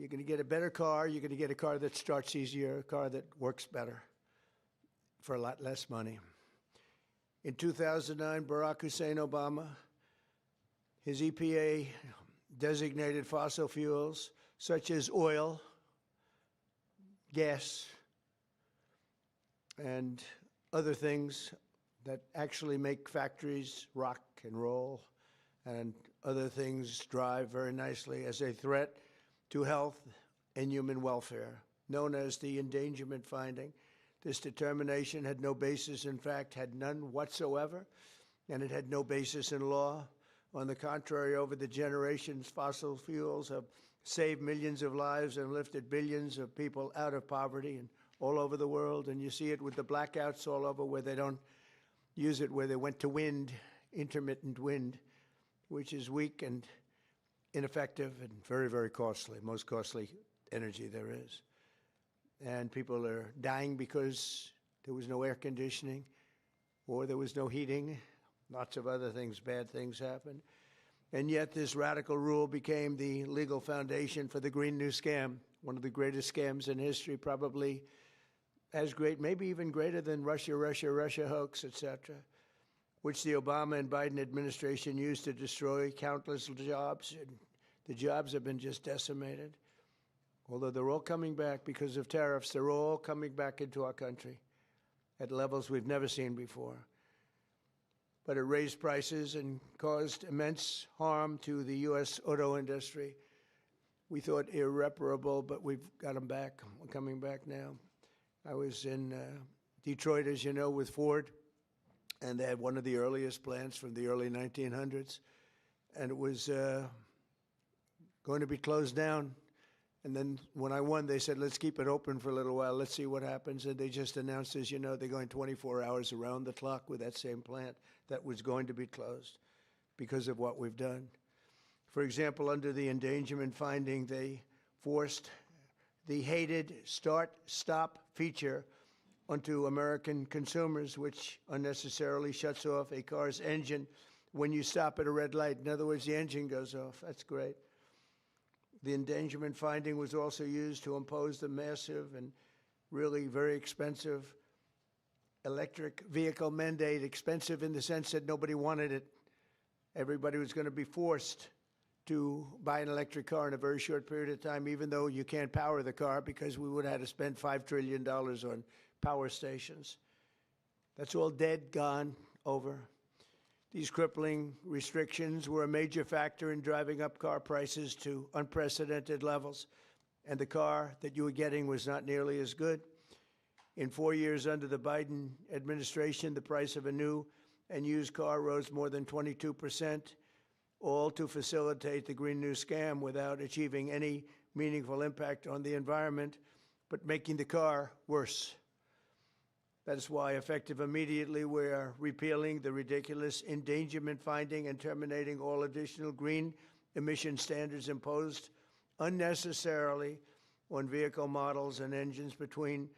You're going to get a better car. You're going to get a car that starts easier, a car that works better for a lot less money. In 2009, Barack Hussein Obama, his EPA designated fossil fuels such as oil, gas, and other things that actually make factories rock and roll and other things drive very nicely as a threat to health and human welfare, known as the endangerment finding. This determination had no basis, in fact, had none whatsoever, and it had no basis in law. On the contrary, over the generations, fossil fuels have saved millions of lives and lifted billions of people out of poverty and all over the world. And you see it with the blackouts all over where they don't use it, where they went to wind, intermittent wind, which is weak and ineffective and very, very costly, most costly energy there is. And people are dying because there was no air conditioning or there was no heating. Lots of other things, bad things happened. And yet this radical rule became the legal foundation for the Green New Scam, one of the greatest scams in history, probably as great, maybe even greater than Russia hoax, etc., which the Obama and Biden administration used to destroy countless jobs. And the jobs have been just decimated. Although they're all coming back because of tariffs, they're all coming back into our country at levels we've never seen before. But it raised prices and caused immense harm to the U.S. auto industry. We thought irreparable, but we've got them back. We're coming back now. I was in Detroit, as you know, with Ford, and they had one of the earliest plants from the early 1900s, and it was going to be closed down. And then when I won, they said, let's keep it open for a little while. Let's see what happens. And they just announced, as you know, they're going 24 hours around the clock with that same plant that was going to be closed because of what we've done. For example, under the endangerment finding, they forced the hated start-stop feature onto American consumers, which unnecessarily shuts off a car's engine when you stop at a red light. In other words, the engine goes off. That's great. The endangerment finding was also used to impose the massive and really very expensive electric vehicle mandate, expensive in the sense that nobody wanted it. Everybody was going to be forced to buy an electric car in a very short period of time, even though you can't power the car because we would have had to spend $5 trillion on power stations. That's all dead, gone, over. These crippling restrictions were a major factor in driving up car prices to unprecedented levels, and the car that you were getting was not nearly as good. In 4 years under the Biden administration, the price of a new and used car rose more than 22%, all to facilitate the Green New Scam without achieving any meaningful impact on the environment, but making the car worse. That is why, effective immediately, we are repealing the ridiculous endangerment finding and terminating all additional green emission standards imposed unnecessarily on vehicle models and engines between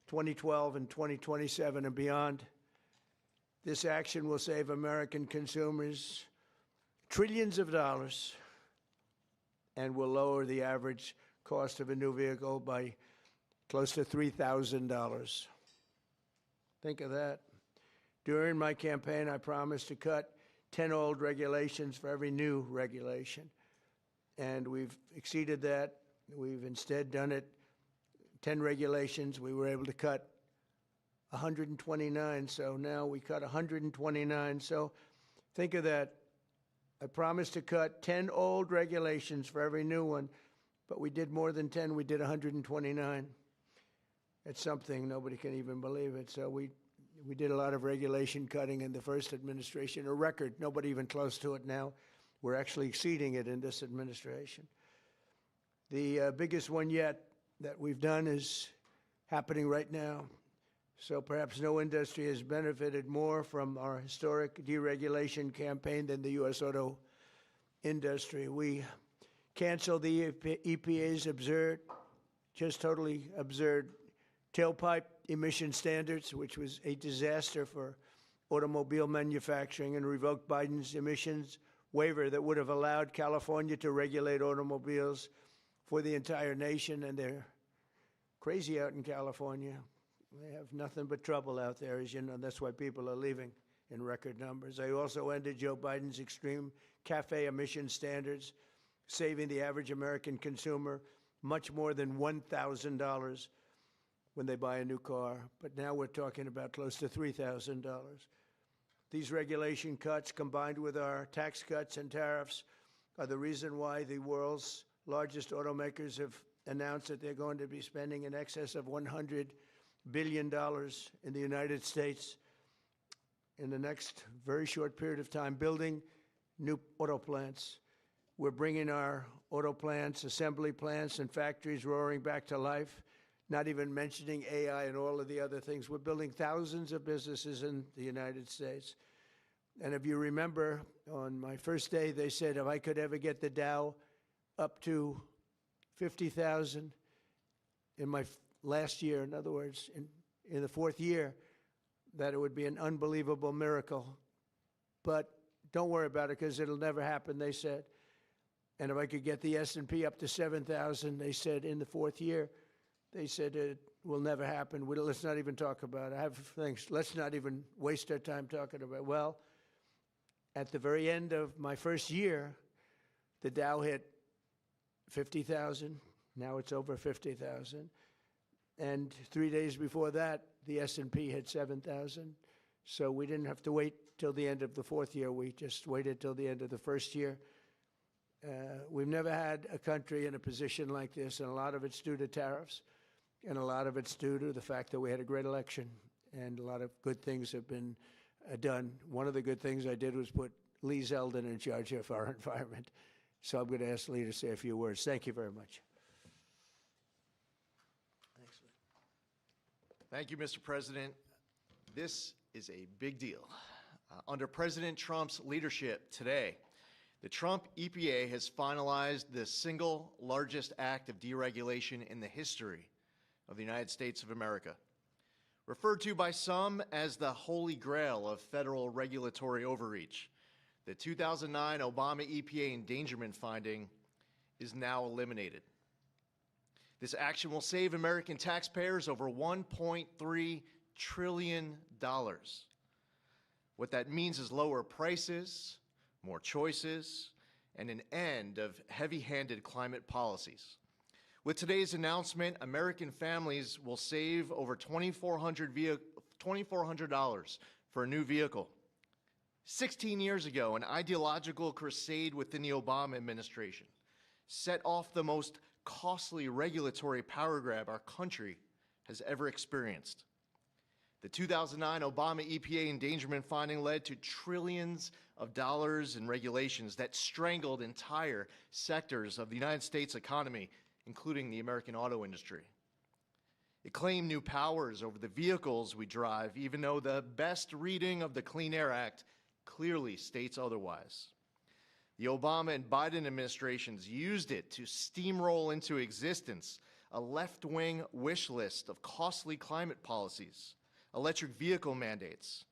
2012 and 2027 and beyond. This action will save American consumers trillions of dollars and will lower the average cost of a new vehicle by close to $3,000. Think of that. During my campaign, I promised to cut 10 old regulations for every new regulation. And we've exceeded that. We've instead done it 10 regulations. We were able to cut 129. So now we cut 129. So think of that. I promised to cut 10 old regulations for every new one, but we did more than 10. We did 129. It's something, nobody can even believe it. So we did a lot of regulation cutting in the first administration, a record, nobody even close to it now. We're actually exceeding it in this administration. The biggest one yet that we've done is happening right now. So perhaps no industry has benefited more from our historic deregulation campaign than the U.S. auto industry. We canceled the EPA's absurd, just totally absurd, tailpipe emission standards, which was a disaster for automobile manufacturing, and revoked Biden's emissions waiver that would have allowed California to regulate automobiles for the entire nation, and they're crazy out in California. They have nothing but trouble out there, as you know. That's why people are leaving in record numbers. I also ended Joe Biden's extreme CAFE emission standards, saving the average American consumer much more than $1,000 when they buy a new car. But now we're talking about close to $3,000. These regulation cuts, combined with our tax cuts and tariffs, are the reason why the world's largest automakers have announced that they're going to be spending in excess of $100 billion in the United States in the next very short period of time, building new auto plants. We're bringing our auto plants, assembly plants, and factories roaring back to life, not even mentioning AI and all of the other things. We're building thousands of businesses in the United States. And if you remember, on my first day, they said if I could ever get the Dow up to 50,000 in my last year, in other words, in the fourth year, that it would be an unbelievable miracle. But don't worry about it, because it'll never happen, they said. And if I could get the S&P up to 7,000, they said, in the fourth year, they said it will never happen. Let's not even talk about it. I have things. Let's not even waste our time talking about it. Well, at the very end of my first year, the Dow hit 50,000. Now it's over 50,000. And 3 days before that, the S&P hit 7,000. So we didn't have to wait till the end of the fourth year. We just waited till the end of the first year. We've never had a country in a position like this, and a lot of it's due to tariffs, and a lot of it's due to the fact that we had a great election, and a lot of good things have been done. One of the good things I did was put Lee Zeldin in charge of our environment. So I'm going to ask Lee to say a few words. Thank you very much. Thank you, Mr. President. This is a big deal. Under President Trump's leadership today, the Trump EPA has finalized the single largest act of deregulation in the history of the United States of America. Referred to by some as the holy grail of federal regulatory overreach, the 2009 Obama EPA endangerment finding is now eliminated. This action will save American taxpayers over $1.3 trillion. What that means is lower prices, more choices, and an end of heavy-handed climate policies. With today's announcement, American families will save over $2,400 for a new vehicle. 16 years ago, an ideological crusade within the Obama administration set off the most costly regulatory power grab our country has ever experienced. The 2009 Obama EPA endangerment finding led to trillions of dollars in regulations that strangled entire sectors of the United States economy, including the American auto industry. It claimed new powers over the vehicles we drive, even though the best reading of the Clean Air Act clearly states otherwise. The Obama and Biden administrations used it to steamroll into existence a left-wing wish list of costly climate policies, electric vehicle mandates,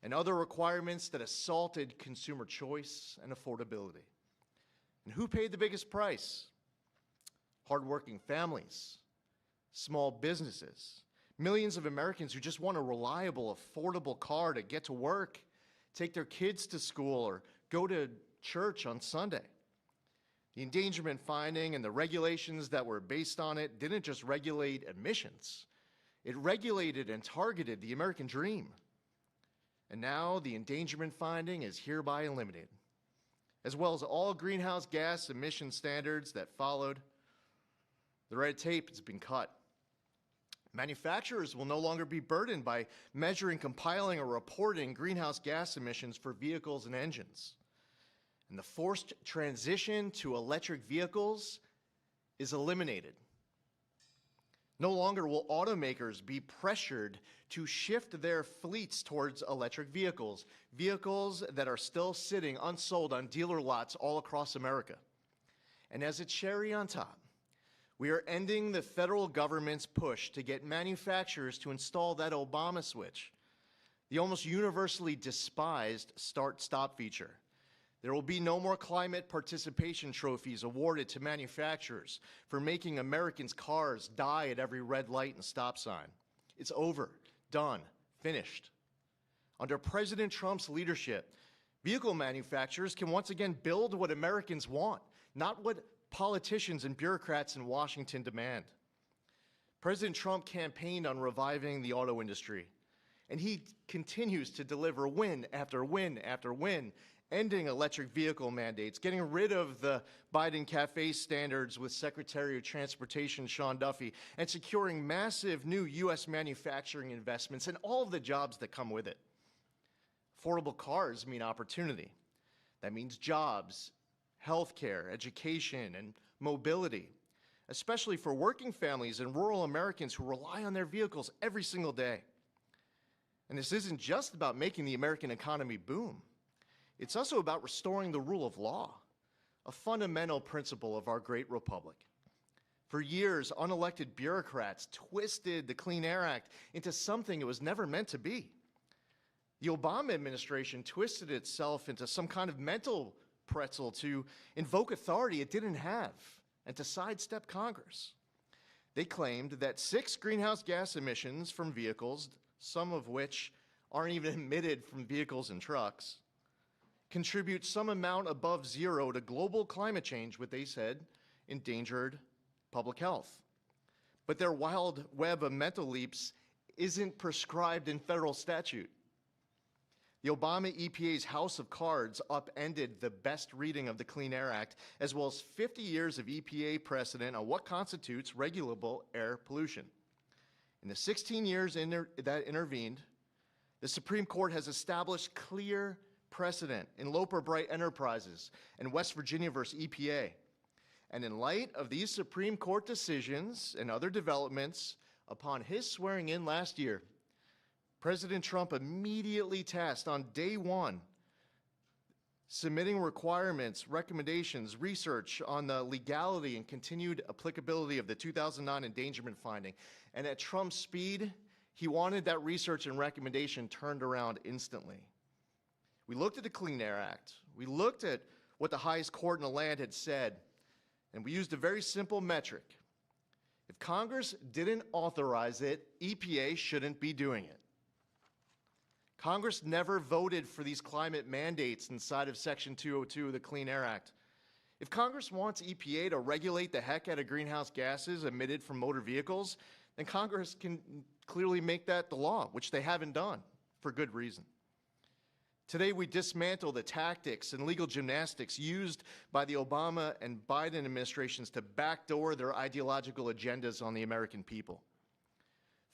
and other requirements that assaulted consumer choice and affordability. And who paid the biggest price? Hardworking families, small businesses, millions of Americans who just want a reliable, affordable car to get to work, take their kids to school, or go to church on Sunday. The endangerment finding and the regulations that were based on it didn't just regulate emissions. It regulated and targeted the American dream. And now the endangerment finding is hereby eliminated, as well as all greenhouse gas emission standards that followed. The red tape has been cut. Manufacturers will no longer be burdened by measuring, compiling, or reporting greenhouse gas emissions for vehicles and engines. And the forced transition to electric vehicles is eliminated. No longer will automakers be pressured to shift their fleets towards electric vehicles, vehicles that are still sitting unsold on dealer lots all across America. And as a cherry on top, we are ending the federal government's push to get manufacturers to install that Obama switch, the almost universally despised start-stop feature There will be no more climate participation trophies awarded to manufacturers for making Americans' cars die at every red light and stop sign. It's over, done, finished. Under President Trump's leadership, vehicle manufacturers can once again build what Americans want, not what politicians and bureaucrats in Washington demand. President Trump campaigned on reviving the auto industry, and he continues to deliver win after win after win, ending electric vehicle mandates, getting rid of the Biden Cafe standards with Secretary of Transportation Sean Duffy, and securing massive new U.S. manufacturing investments and all of the jobs that come with it. Affordable cars mean opportunity. That means jobs, healthcare, education, and mobility, especially for working families and rural Americans who rely on their vehicles every single day. And this isn't just about making the American economy boom. It's also about restoring the rule of law, a fundamental principle of our great republic. For years, unelected bureaucrats twisted the Clean Air Act into something it was never meant to be. The Obama administration twisted itself into some kind of mental pretzel to invoke authority it didn't have and to sidestep Congress. They claimed that 6 greenhouse gas emissions from vehicles, some of which aren't even emitted from vehicles and trucks, contribute some amount above zero to global climate change, what they said endangered public health. But their wild web of mental leaps isn't prescribed in federal statute. The Obama EPA's house of cards upended the best reading of the Clean Air Act, as well as 50 years of EPA precedent on what constitutes regulable air pollution. In the 16 years that intervened, the Supreme Court has established clear precedent in Loper Bright Enterprises and West Virginia versus EPA. And in light of these Supreme Court decisions and other developments, upon his swearing in last year, President Trump immediately tasked on day one submitting requirements, recommendations, research on the legality and continued applicability of the 2009 endangerment finding. And at Trump's speed, he wanted that research and recommendation turned around instantly. We looked at the Clean Air Act. We looked at what the highest court in the land had said, and we used a very simple metric. If Congress didn't authorize it, EPA shouldn't be doing it. Congress never voted for these climate mandates inside of Section 202 of the Clean Air Act. If Congress wants EPA to regulate the heck out of greenhouse gases emitted from motor vehicles, then Congress can clearly make that the law, which they haven't done for good reason. Today, we dismantle the tactics and legal gymnastics used by the Obama and Biden administrations to backdoor their ideological agendas on the American people.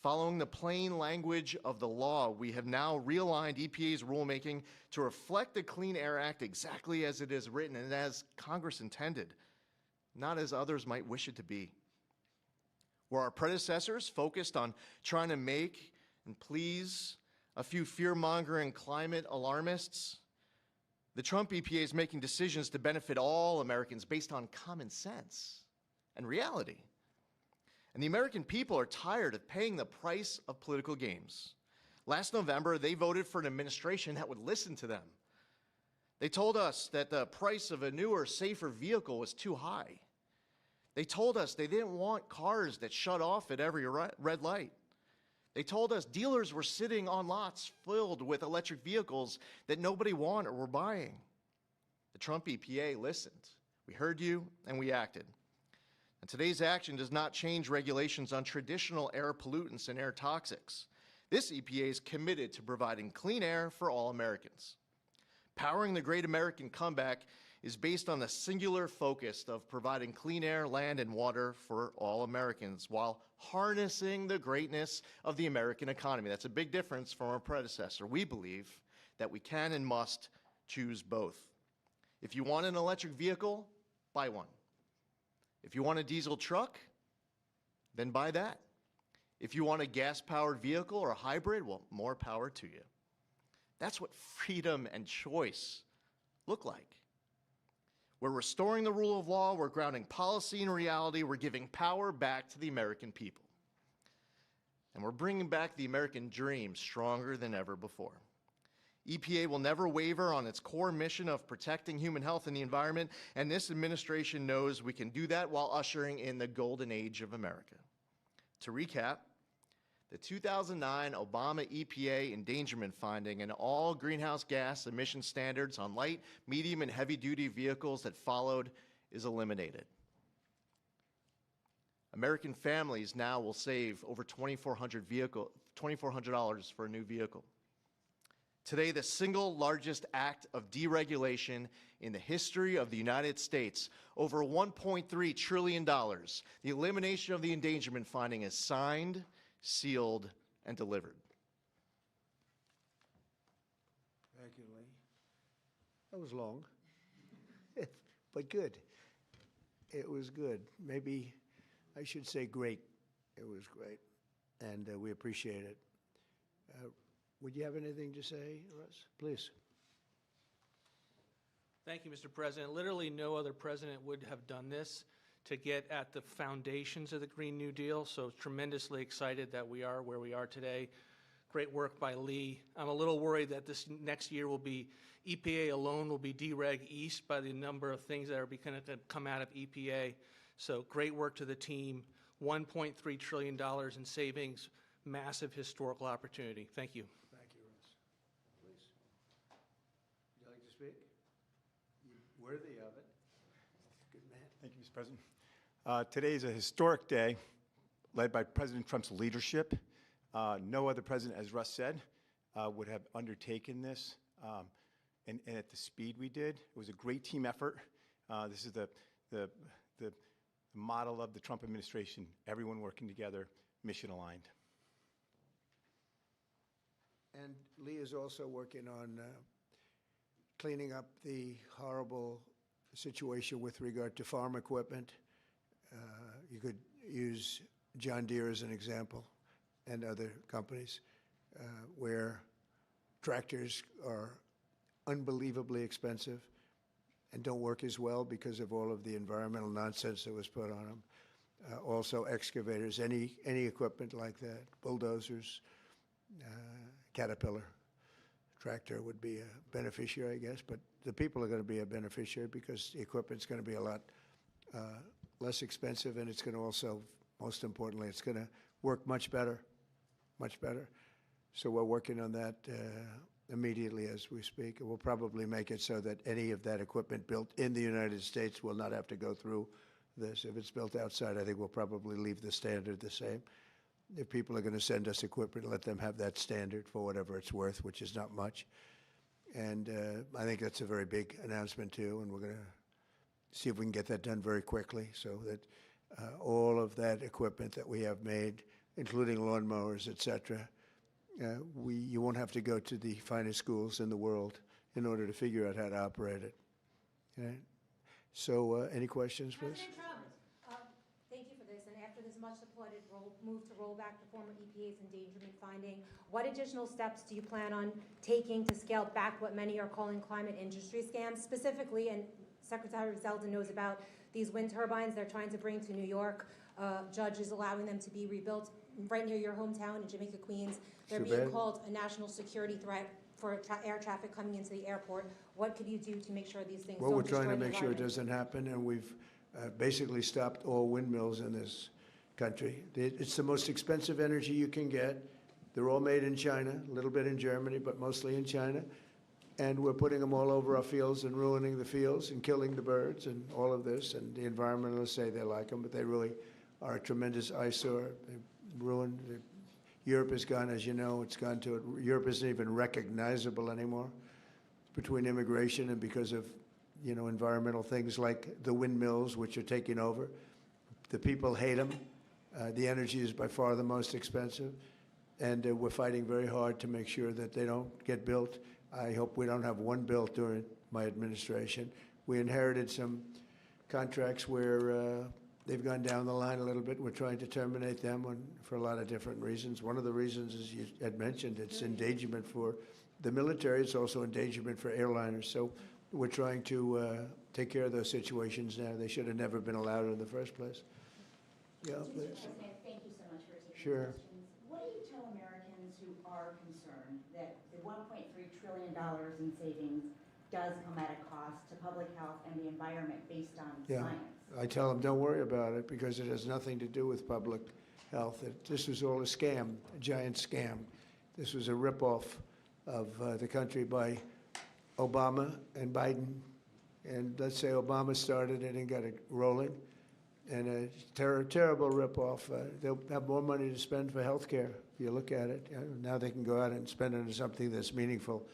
Following the plain language of the law, we have now realigned EPA's rulemaking to reflect the Clean Air Act exactly as it is written and as Congress intended, not as others might wish it to be. Where our predecessors focused on trying to make and please a few fear-mongering climate alarmists, the Trump EPA is making decisions to benefit all Americans based on common sense and reality. And the American people are tired of paying the price of political games. Last November, they voted for an administration that would listen to them. They told us that the price of a newer, safer vehicle was too high. They told us they didn't want cars that shut off at every red light. They told us dealers were sitting on lots filled with electric vehicles that nobody wanted or were buying. The Trump EPA listened. We heard you, and we acted. And today's action does not change regulations on traditional air pollutants and air toxics. This EPA is committed to providing clean air for all Americans. Powering the great American comeback is based on the singular focus of providing clean air, land, and water for all Americans while harnessing the greatness of the American economy. That's a big difference from our predecessor. We believe that we can and must choose both. If you want an electric vehicle, buy one. If you want a diesel truck, then buy that. If you want a gas-powered vehicle or a hybrid, well, more power to you. That's what freedom and choice look like. We're restoring the rule of law, we're grounding policy in reality, we're giving power back to the American people. And we're bringing back the American dream stronger than ever before. EPA will never waver on its core mission of protecting human health and the environment, and this administration knows we can do that while ushering in the golden age of America. To recap, the 2009 Obama EPA endangerment finding and all greenhouse gas emission standards on light, medium, and heavy-duty vehicles that followed is eliminated. American families now will save over $2,400 for a new vehicle. Today, the single largest act of deregulation in the history of the United States, over $1.3 trillion, the elimination of the endangerment finding is signed, sealed, and delivered. Thank you, Lee. That was long, but good. It was good. Maybe I should say great. It was great, and we appreciate it. Would you have anything to say, Russ? Please. Thank you, Mr. President. Literally no other president would have done this to get at the foundations of the Green New Deal, so tremendously excited that we are where we are today. Great work by Lee. I'm a little worried that this next year will be, EPA alone will be dereg east by the number of things that are going to come out of EPA. So great work to the team. $1.3 trillion in savings, massive historical opportunity. Thank you. Thank you, Russ. Please. Would you like to speak? You're worthy of it. Good man. Thank you, Mr. President. Today is a historic day led by President Trump's leadership. No other president, as Russ said, would have undertaken this and at the speed we did. It was a great team effort. This is the model of the Trump administration, everyone working together, mission aligned. And Lee is also working on cleaning up the horrible situation with regard to farm equipment. You could use John Deere as an example and other companies where tractors are unbelievably expensive and don't work as well because of all of the environmental nonsense that was put on them. Also excavators, any equipment like that, bulldozers, Caterpillar tractor would be a beneficiary, I guess, but the people are going to be a beneficiary because the equipment's going to be a lot less expensive, and it's going to also, most importantly, it's going to work much better, much better. So we're working on that immediately as we speak. And we'll probably make it so that any of that equipment built in the United States will not have to go through this. If it's built outside, I think we'll probably leave the standard the same. If people are going to send us equipment, let them have that standard for whatever it's worth, which is not much. And I think that's a very big announcement, too, and we're going to see if we can get that done very quickly so that all of that equipment that we have made, including lawnmowers, et cetera, you won't have to go to the finest schools in the world in order to figure out how to operate it. Okay? So any questions, please? President Trump, thank you for this. And after this much applauded move to roll back the former EPA's endangerment finding, what additional steps do you plan on taking to scale back what many are calling climate industry scams? Specifically, and Secretary Zeldin knows about these wind turbines they're trying to bring to New York. Judges allowing them to be rebuilt right near your hometown in Jamaica, Queens. They're being called a national security threat for air traffic coming into the airport. What could you do to make sure these things Well, don't we're trying to destroy the make sure it environment? doesn't happen, and we've basically stopped all windmills in this country. It's the most expensive energy you can get. They're all made in China, a little bit in Germany, but mostly in China. And we're putting them all over our fields and ruining the fields and killing the birds and all of this. And the environmentalists say they like them, but they really are a tremendous eyesore. They ruined. Europe has gone, as you know, it's gone to it. Europe isn't even recognizable anymore between immigration and because of, you know, environmental things like the windmills, which are taking over. The people hate them. The energy is by far the most expensive. And we're fighting very hard to make sure that they don't get built. I hope we don't have one built during my administration. We inherited some contracts where they've gone down the line a little bit. We're trying to terminate them for a lot of different reasons. One of the reasons, as you had mentioned, it's endangerment for the military. It's also endangerment for airliners. So we're trying to take care of those situations now. They should have never been allowed in the first place. Yeah, Mr. please. President, thank you so much for taking Sure. questions. What do you tell Americans economists who are concerned that the $1.3 trillion in savings does come at a cost to public health and the environment based on Yeah. science. I tell them, don't worry about it, because it has nothing to do with public health. This was all a scam, a giant scam. This was a ripoff of the country by Obama and Biden. And let's say Obama started it and got it rolling. And a terrible ripoff. They'll have more money to spend for health care, if you look at it. Now they can go out and spend it on something that's meaningful.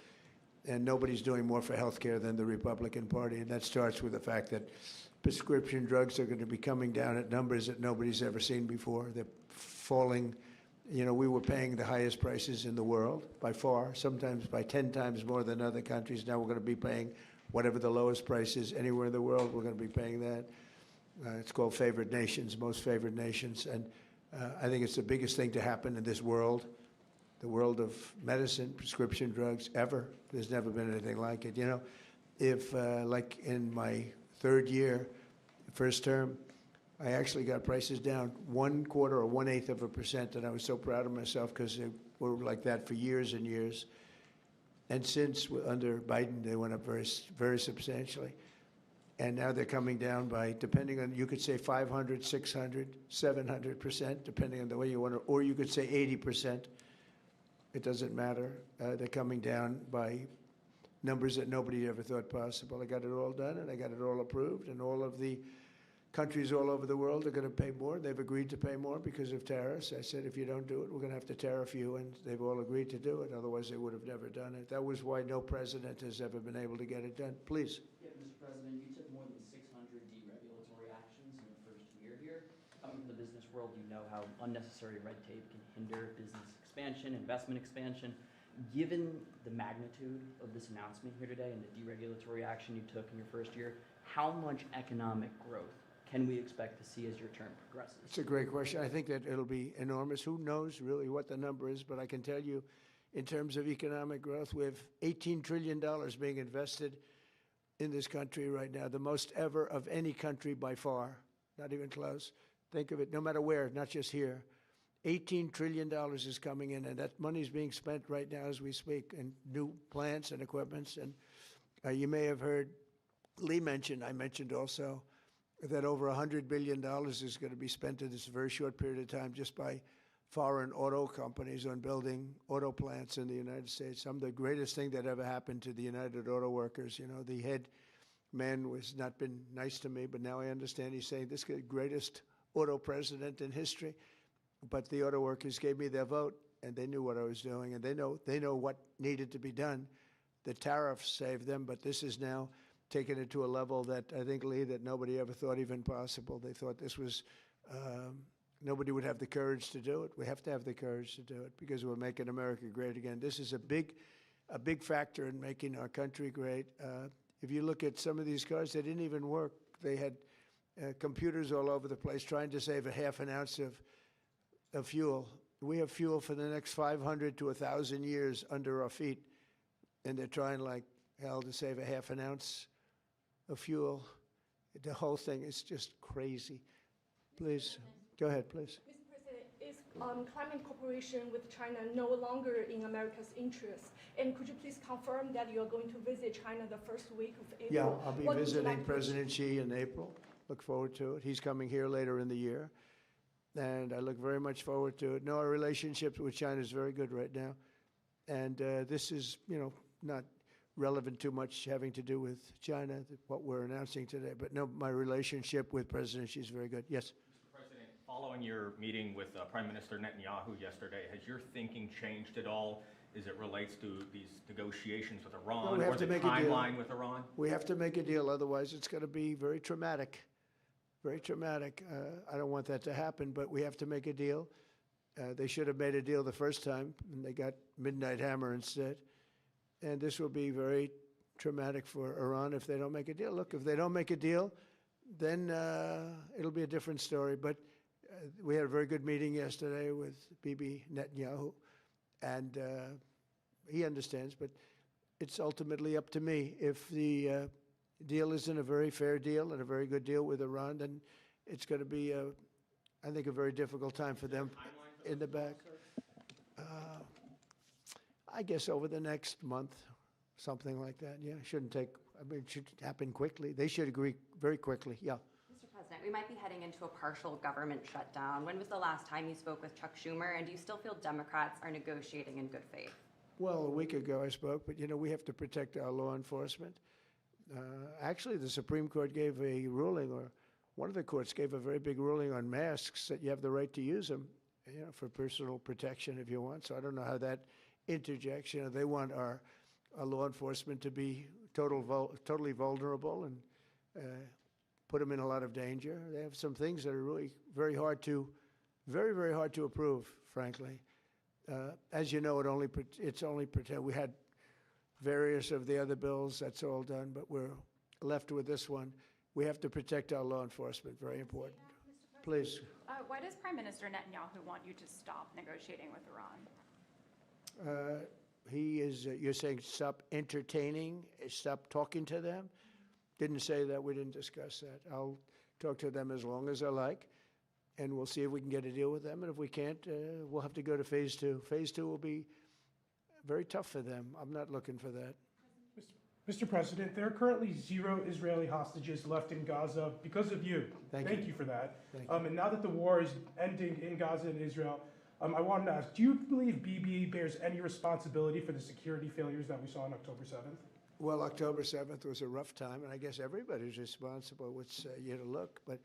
And nobody's doing more for health care than the Republican Party. And that starts with the fact that prescription drugs are going to be coming down at numbers that nobody's ever seen before. They're falling. You know, we were paying the highest prices in the world by far, sometimes by 10 times more than other countries. Now we're going to be paying whatever the lowest price is anywhere in the world. We're going to be paying that. It's called favored nations, most favored nations. And I think it's the biggest thing to happen in this world, the world of medicine, prescription drugs, ever. There's never been anything like it. You know, if, like in my third year, first term, I actually got prices down 1/4 or 1/8%, and I was so proud of myself because they were like that for years and years. And since, under Biden, they went up very, very substantially. And now they're coming down by, depending on, you could say 500, 600, 700%, depending on the way you want to, or you could say 80%. It doesn't matter. They're coming down by numbers that nobody ever thought possible. I got it all done, and I got it all approved, and all of the countries all over the world are going to pay more. They've agreed to pay more because of tariffs. I said, if you don't do it, we're going to have to tariff you, and they've all agreed to do it. Otherwise, they would have never done it. That was why no president has ever been able to get it done. Please. Yeah, Mr. President, you took more than 600 deregulatory actions in your first year here. Coming from the business world, you know how unnecessary red tape can hinder business expansion, investment expansion. Given the magnitude of this announcement here today and the deregulatory action you took in your first year, how much economic growth can we expect to see as your term progresses? It's a great question. I think that it'll be enormous. Who knows really what the number is, but I can tell you in terms of economic growth, we have $18 trillion being invested in this country right now, the most ever of any country by far, not even close. Think of it, no matter where, not just here. $18 trillion is coming in, and that money is being spent right now as we speak in new plants and equipments. And you may have heard Lee mention, I mentioned also, that over $100 billion is going to be spent in this very short period of time just by foreign auto companies on building auto plants in the United States. Some of the greatest thing that ever happened to the United Auto Workers. You know, the head man has not been nice to me, but now I understand he's saying this is the greatest auto president in history. But the auto workers gave me their vote, and they knew what I was doing, and they know what needed to be done. The tariffs saved them, but this is now taken it to a level that I think, Lee, that nobody ever thought even possible. They thought this was, nobody would have the courage to do it. We have to have the courage to do it because we're making America great again. This is a big factor in making our country great. If you look at some of these cars, they didn't even work. They had computers all over the place trying to save a half an ounce of fuel. We have fuel for the next 500 to 1,000 years under our feet, and they're trying like hell to save a half an ounce of fuel. The whole thing is just crazy. Please, go ahead, please. Mr. President, is climate cooperation with China no longer in America's interest? And could you please confirm that you are going to visit China the first week of April? Yeah, I'll be What would you visiting like to- President Xi in April. Look forward to it. He's coming here later in the year, and I look very much forward to it. No, our relationship with China is very good right now, and this is, you know, not relevant too much having to do with China, what we're announcing today. But no, my relationship with President Xi is very good. Yes? Mr. President, following your meeting with Prime Minister Netanyahu yesterday, has your thinking changed at all as it relates to these negotiations with Iran we have or to the make a deal. timeline with Iran? We have to make a deal, otherwise it's going to be very traumatic. Very traumatic. I don't want that to happen, but we have to make a deal. They should have made a deal the first time, and they got Midnight Hammer instead. And this will be very traumatic for Iran if they don't make a deal. Look, if they don't make a deal, then it'll be a different story. But we had a very good meeting yesterday with Bibi Netanyahu, and he understands, but it's ultimately up to me. If the deal isn't a very fair deal and a very good deal with Iran, then it's going to be, I think, a very difficult time for them in the back. I guess over the next month, something like that, yeah. Shouldn't take, I mean, it should happen quickly. They should agree very quickly, yeah. Mr. President, we might be heading into a partial government shutdown. When was the last time you spoke with Chuck Schumer, and do you still feel Democrats are negotiating in good faith? Well, a week ago I spoke, but we have to protect our law enforcement. Actually, the Supreme Court gave a ruling, or one of the courts gave a very big ruling on masks, that you have the right to use them, for personal protection if you want. So I don't know how that interjects. They want our law enforcement to be totally vulnerable and put them in a lot of danger. They have some things that are really very, very hard to approve, frankly. As you know, it's only pretend. We had various of the other bills, that's all done, but we're left with this one. We have to protect our law enforcement, very important. Please. Why does Prime Minister Netanyahu want you to stop negotiating with Iran? He is, you're saying stop entertaining, stop talking to them? Didn't say that, we didn't discuss that. I'll talk to them as long as I like, and we'll see if we can get a deal with them, and if we can't, we'll have to go to phase 2. Phase 2 will be very tough for them. I'm not looking for that. Mr. President, there are currently 0 Israeli hostages left in Gaza because of you. Thank you for that. Thank you. And now that the war is ending in Gaza and Israel, I wanted to ask, do you believe Bibi bears any responsibility for the security failures that we saw on October 7th? Well, October 7th was a rough time, and I guess everybody's responsible. It's you to look, but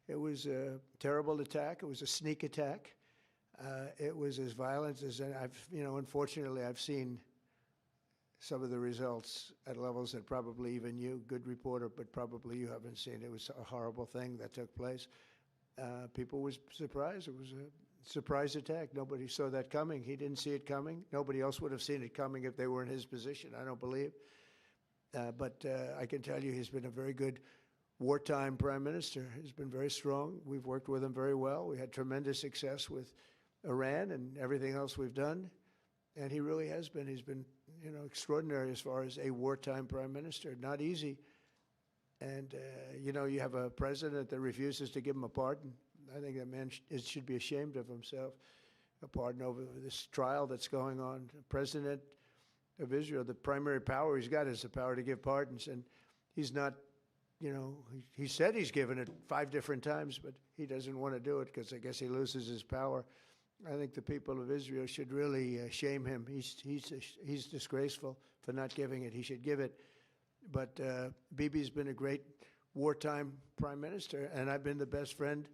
it was a terrible attack. It was a sneak attack. It was as violent as unfortunately, I've seen some of the results at levels that probably even you, good reporter, but probably you haven't seen. It was a horrible thing that took place. People were surprised. It was a surprise attack. Nobody saw that coming. He didn't see it coming. Nobody else would have seen it coming if they were in his position, I don't believe. But I can tell you he's been a very good wartime prime minister. He's been very strong. We've worked with him very well. We had tremendous success with Iran and everything else we've done. And he really has been. He's been, extraordinary as far as a wartime prime minister. Not easy. And, you have a president that refuses to give him a pardon. I think that man should be ashamed of himself. A pardon over this trial that's going on. The president of Israel, the primary power he's got is the power to give pardons. And he's not, he said he's given it 5 different times, but he doesn't want to do it because I guess he loses his power. I think the people of Israel should really shame him. He's disgraceful for not giving it. He should give it. But Bibi's been a great wartime prime minister, and I've been the best friend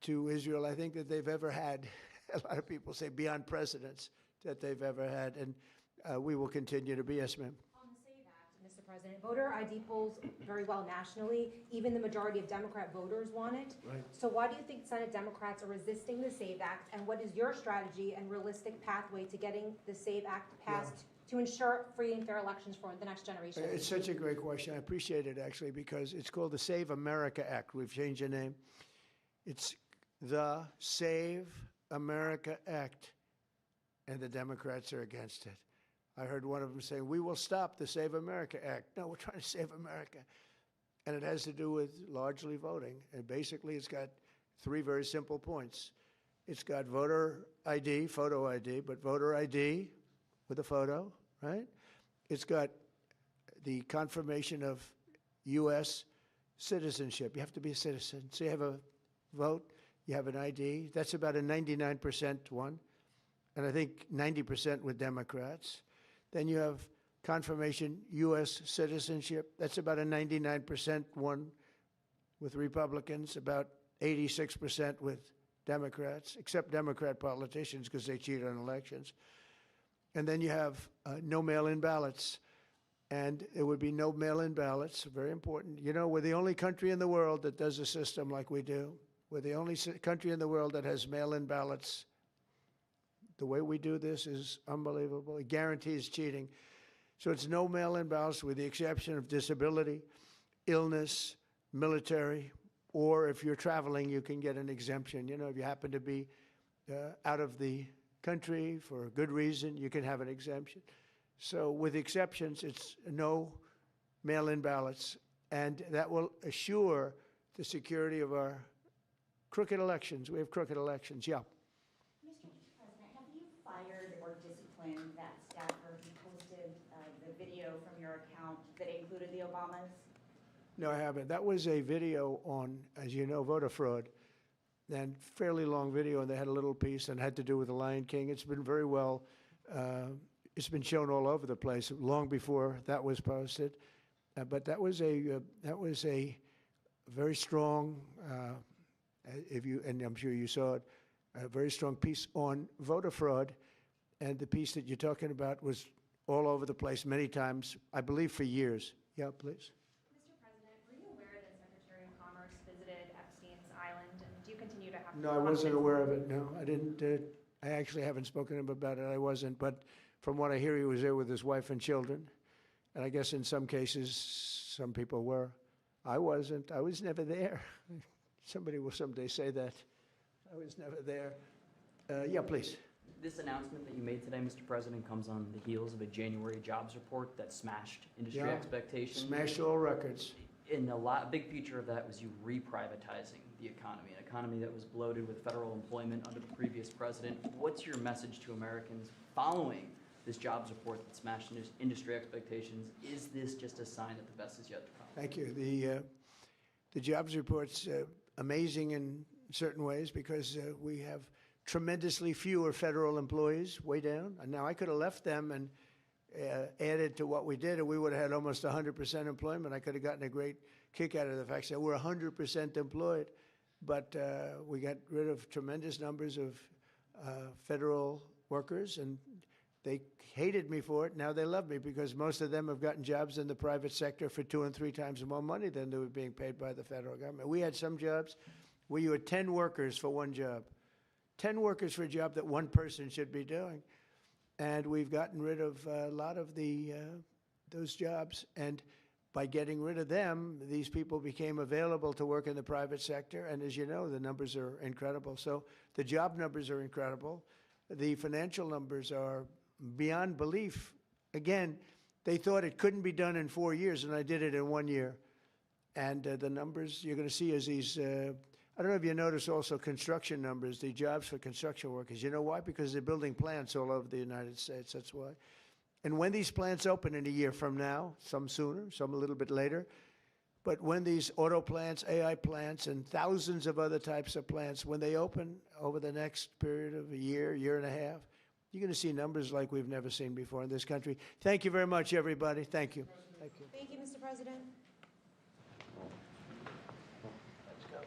to Israel I think that they've ever had. A lot of people say beyond presidents that they've ever had, and we will continue to be. Yes, ma'am. On the SAVE Act, Mr. President, voter ID polls very well nationally. Even the majority of Democrat voters want it. Right. So why do you think Senate Democrats are resisting the SAVE Act, and what is your strategy and realistic pathway to getting the SAVE Act passed to ensure free and fair elections for the next generation? It's such a great question. I appreciate it, actually, because it's called the Save America Act. We've changed the name. It's the Save America Act, and the Democrats are against it. I heard one of them saying, we will stop the Save America Act. No, we're trying to save America. And it has to do with largely voting. And basically, it's got 3 very simple points. It's got voter ID, photo ID, but voter ID with a photo, right? It's got the confirmation of U.S. citizenship. You have to be a citizen. So you have a vote, you have an ID. That's about a 99% one. And I think 90% with Democrats. Then you have confirmation U.S. citizenship. That's about a 99% one with Republicans, about 86% with Democrats, except Democrat politicians because they cheat on elections. And then you have no mail-in ballots. And it would be no mail-in ballots, very important. We're the only country in the world that does a system like we do. We're the only country in the world that has mail-in ballots. The way we do this is unbelievable. It guarantees cheating. So it's no mail-in ballots with the exception of disability, illness, military, or if you're traveling, you can get an exemption. If you happen to be out of the country for a good reason, you can have an exemption. So with exceptions, it's no mail-in ballots, and that will assure the security of our crooked elections. We have crooked elections, yeah. Mr. President, have you fired or disciplined when that staffer, he posted the video from your account that included the Obamas? No, I haven't. That was a video on, as you know, voter fraud, and fairly long video, and they had a little piece and had to do with the Lion King. It's been very well, it's been shown all over the place long before that was posted. But that was a very strong, and I'm sure you saw it, a very strong piece on voter fraud, and the piece that you're talking about was all over the place many times, I believe for years. Yeah, please. Mr. President, were you aware that Secretary of Commerce visited Epstein's Island, and do you continue to have? No, I wasn't aware of it. No, I didn't. I actually haven't spoken to him about it. I wasn't. But from what I hear, he was there with his wife and children. And I guess in some cases, some people were. I wasn't. I was never there. Somebody will someday say that. I was never there. Yeah, please. This announcement that you made today, Mr. President, comes on the heels of a January jobs report that smashed industry expectations. Smashed all records. And a big feature of that was you reprivatizing the economy, an economy that was bloated with federal employment under the previous president. What's your message to Americans following this jobs report that smashed industry expectations? Is this just a sign that the best is yet to come? Thank you. The jobs report's amazing in certain ways because we have tremendously fewer federal employees, way down. And now I could have left them and added to what we did, and we would have had almost 100% employment. I could have gotten a great kick out of the fact that we're 100% employed. But we got rid of tremendous numbers of federal workers, and they hated me for it. Now they love me because most of them have gotten jobs in the private sector for 2 and 3 times more money than they were being paid by the federal government. We had some jobs where you had 10 workers for one job. 10 workers for a job that one person should be doing. And we've gotten rid of a lot of those jobs. And by getting rid of them, these people became available to work in the private sector. And as you know, the numbers are incredible. So the job numbers are incredible. The financial numbers are beyond belief. Again, they thought it couldn't be done in 4 years, and I did it in 1 year. And the numbers you're going to see is these, I don't know if you notice also construction numbers, the jobs for construction workers. You know why? Because they're building plants all over the United States. That's why. And when these plants open in a year from now, some sooner, some a little bit later, but when these auto plants, AI plants, and thousands of other types of plants, when they open over the next period of a year, year and a half, you're going to see numbers like we've never seen before in this country. Thank you very much, everybody. Thank you. Thank you. Thank you, Mr. President. Let's go.